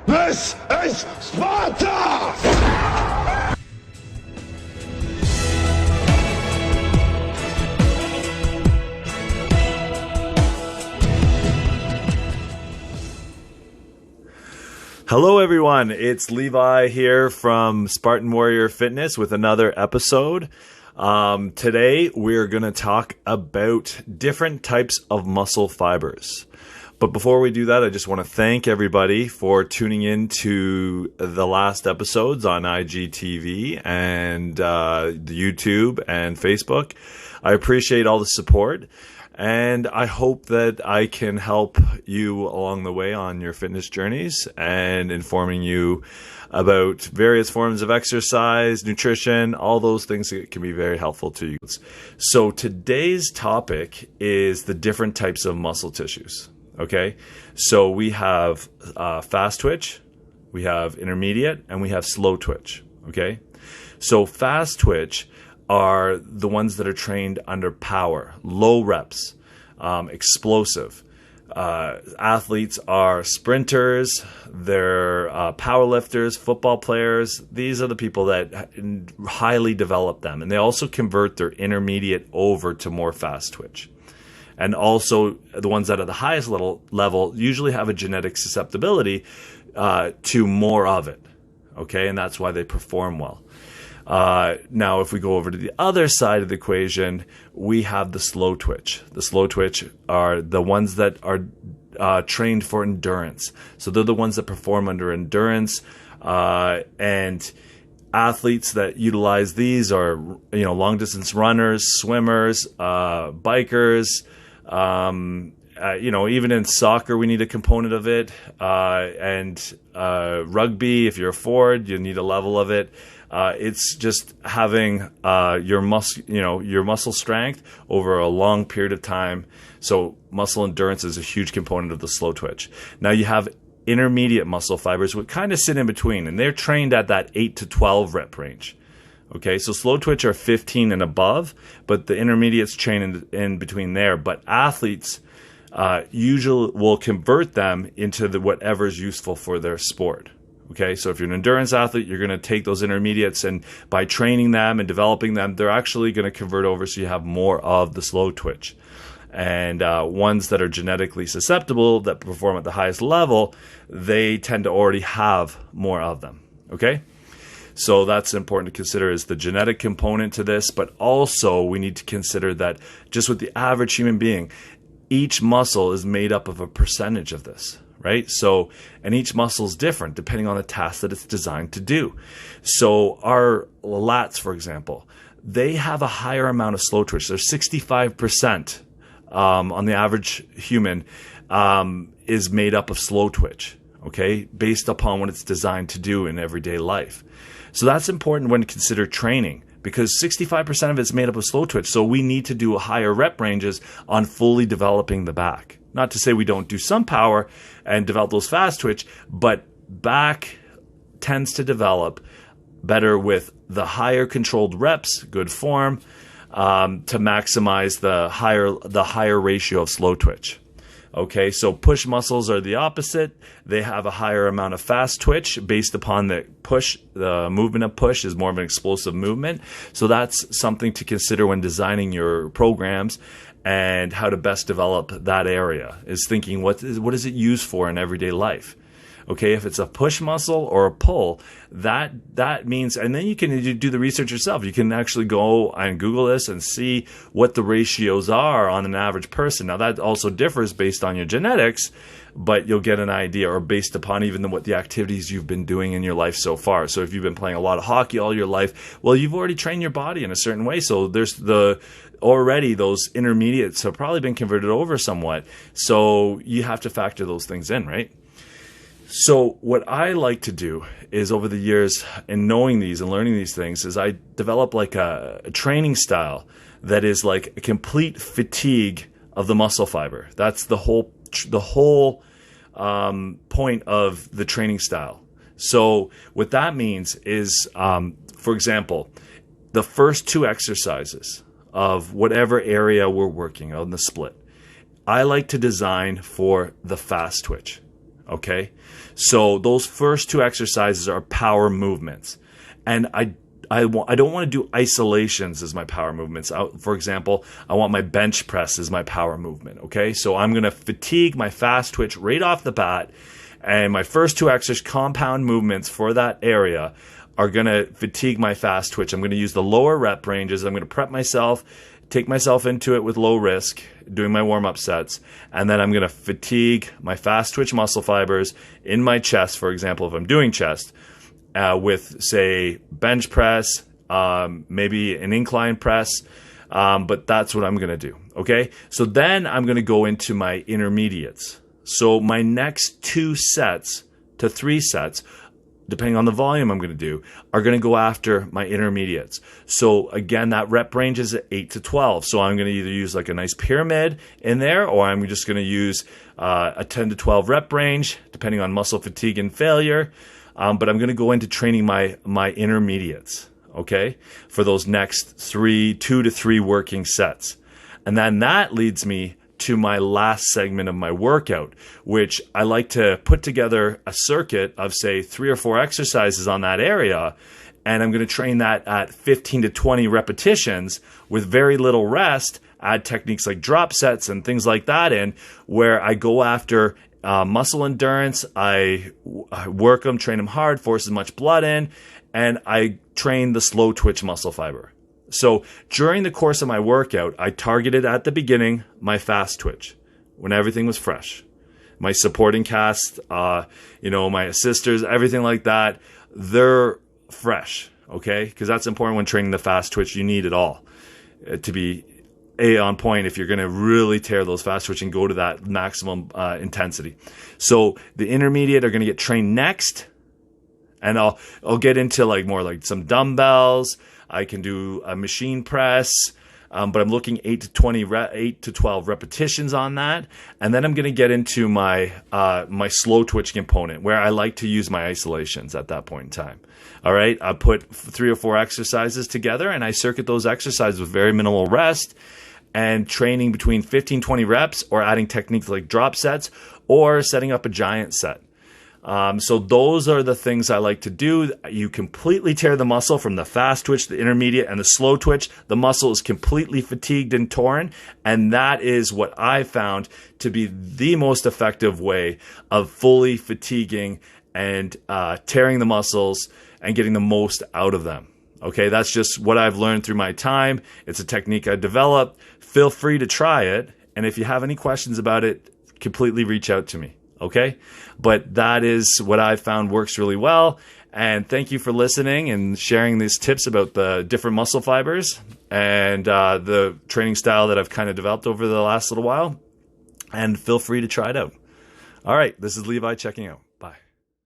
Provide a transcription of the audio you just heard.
This is Sparta! Hello everyone, it's Levi here from Spartan Warrior Fitness with another episode. Today we're going to talk about different types of muscle fibers. But before we do that, I just want to thank everybody for tuning in to the last episodes on IGTV and the YouTube and Facebook. I appreciate all the support. And I hope that I can help you along the way on your fitness journeys and informing you about various forms of exercise, nutrition, all those things that can be very helpful to you. So today's topic is the different types of muscle tissues. Okay, so we have fast twitch, we have intermediate, and we have slow twitch. Okay, so fast twitch are the ones that are trained under power, low reps, explosive. Athletes are sprinters, they're power lifters, football players. These are the people that highly develop them. And they also convert their intermediate over to more fast twitch. And also the ones that are the highest level usually have a genetic susceptibility to more of it. Okay, and that's why they perform well. Now, if we go over to the other side of the equation, we have the slow twitch. The slow twitch are the ones that are trained for endurance. So they're the ones that perform under endurance. And athletes that utilize these are, long distance runners, swimmers, bikers. Even in soccer, we need a component of it. And rugby, if you're a forward, you need a level of it. It's just having your muscle strength over a long period of time. So muscle endurance is a huge component of the slow twitch. Now you have intermediate muscle fibers, which kind of sit in between, and they're trained at that 8 to 12 rep range. Okay, so slow twitch are 15 and above, but the intermediates train in between there. But athletes usually will convert them into whatever is useful for their sport. Okay, so if you're an endurance athlete, you're going to take those intermediates, and by training them and developing them, they're actually going to convert over so you have more of the slow twitch. And ones that are genetically susceptible, that perform at the highest level, they tend to already have more of them. Okay? So that's important to consider, is the genetic component to this, but also we need to consider that just with the average human being, each muscle is made up of a percentage of this. Right? So, and each muscle is different depending on the task that it's designed to do. So our lats, for example, they have a higher amount of slow twitch. They're 65% on the average human is made up of slow twitch, okay, based upon what it's designed to do in everyday life. So that's important when you consider training, because 65% of it's made up of slow twitch. So we need to do higher rep ranges on fully developing the back. Not to say we don't do some power and develop those fast twitch, but back tends to develop better with the higher controlled reps, good form, to maximize the higher ratio of slow twitch. Okay, so push muscles are the opposite. They have a higher amount of fast twitch based upon the push. The movement of push is more of an explosive movement. So that's something to consider when designing your programs and how to best develop that area, is thinking what is it used for in everyday life. Okay, if it's a push muscle or a pull, that means, and then you can do the research yourself. You can actually go and Google this and see what the ratios are on an average person. Now that also differs based on your genetics, but you'll get an idea, or based upon even what the activities you've been doing in your life so far. So if you've been playing a lot of hockey all your life, well, you've already trained your body in a certain way. So there's already those intermediates have probably been converted over somewhat. So you have to factor those things in, right? So what I like to do is, over the years, in knowing these and learning these things, is I develop like a training style that is like a complete fatigue of the muscle fiber. That's the whole point of the training style. So what that means is, for example, the first two exercises of whatever area we're working on the split, I like to design for the fast twitch. Okay, so those first two exercises are power movements, and I don't want to do isolations as my power movements. For example, I want my bench press as my power movement. Okay, so I'm going to fatigue my fast twitch right off the bat, and my first two exercise compound movements for that area are going to fatigue my fast twitch. I'm going to use the lower rep ranges. I'm going to prep myself, take myself into it with low risk, doing my warm-up sets, and then I'm going to fatigue my fast twitch muscle fibers in my chest, for example, if I'm doing chest, with, say, bench press, maybe an incline press, but that's what I'm going to do, okay? So then I'm going to go into my intermediates. So my next 2 sets to 3 sets, depending on the volume I'm going to do, are going to go after my intermediates. So again, that rep range is at 8 to 12. So I'm going to either use like a nice pyramid in there, or I'm just going to use a 10 to 12 rep range, depending on muscle fatigue and failure. But I'm going to go into training my intermediates, okay, for those next 2 to 3 working sets. And then that leads me to my last segment of my workout, which I like to put together a circuit of, say, 3 or 4 exercises on that area, and I'm going to train that at 15 to 20 repetitions with very little rest, add techniques like drop sets and things like that in, where I go after muscle endurance, I work them, train them hard, force as much blood in, and I train the slow twitch muscle fiber. So during the course of my workout, I targeted at the beginning my fast twitch when everything was fresh. My supporting cast, my assisters, everything like that, they're fresh, okay? Because that's important when training the fast twitch. You need it all to be on point if you're going to really tear those fast twitch and go to that maximum intensity. So the intermediate are going to get trained next, and I'll get into more like some dumbbells. I can do a machine press, but I'm looking 8 to 12 repetitions on that. And then I'm going to get into my slow twitch component, where I like to use my isolations at that point in time. All right, I put 3 or 4 exercises together, and I circuit those exercises with very minimal rest and training between 15, 20 reps, or adding techniques like drop sets, or setting up a giant set. So those are the things I like to do. You completely tear the muscle from the fast twitch, the intermediate, and the slow twitch. The muscle is completely fatigued and torn, and that is what I found to be the most effective way of fully fatiguing and tearing the muscles and getting the most out of them. Okay, that's just what I've learned through my time. It's a technique I developed. Feel free to try it, and if you have any questions about it, completely reach out to me. Okay, but that is what I found works really well. And thank you for listening and sharing these tips about the different muscle fibers and the training style that I've kind of developed over the last little while. And feel free to try it out. All right, this is Levi checking out.